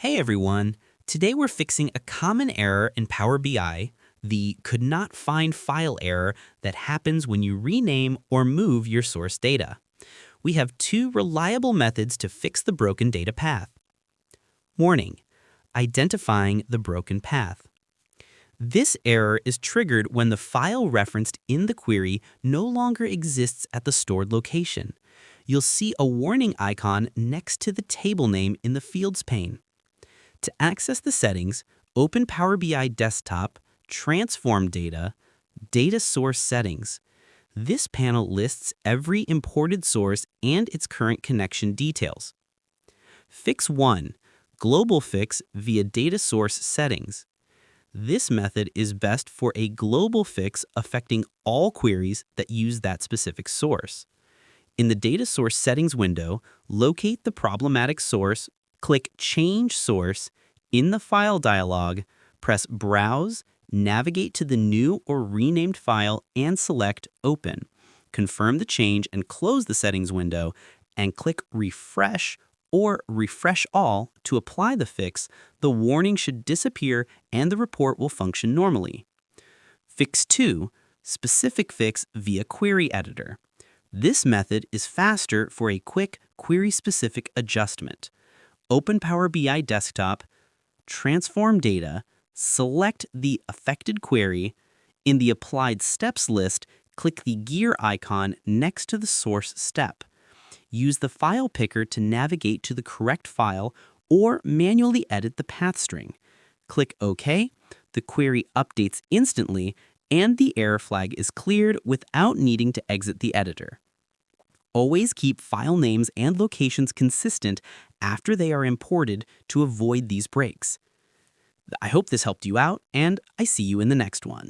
Hey everyone! Today we're fixing a common error in Power BI, the could not find file error that happens when you rename or move your source data. We have two reliable methods to fix the broken data path. Warning: identifying the broken path. This error is triggered when the file referenced in the query no longer exists at the stored location. You'll see a warning icon next to the table name in the Fields pane. To access the settings, open Power BI Desktop, Transform Data, Data Source Settings. This panel lists every imported source and its current connection details. Fix 1. Global Fix via Data Source Settings. This method is best for a global fix affecting all queries that use that specific source. In the Data Source Settings window, locate the problematic source, click Change Source. In the File dialog, press Browse, navigate to the new or renamed file, and select Open. Confirm the change and close the settings window, and click Refresh or Refresh All to apply the fix. The warning should disappear and the report will function normally. Fix 2. Specific Fix via Query Editor. This method is faster for a quick query-specific adjustment. Open Power BI Desktop, Transform Data, select the affected query. In the Applied Steps list, click the gear icon next to the source step. Use the file picker to navigate to the correct file or manually edit the path string. Click OK. The query updates instantly, and the error flag is cleared without needing to exit the editor. Always keep file names and locations consistent after they are imported to avoid these breaks. I hope this helped you out, and I see you in the next one.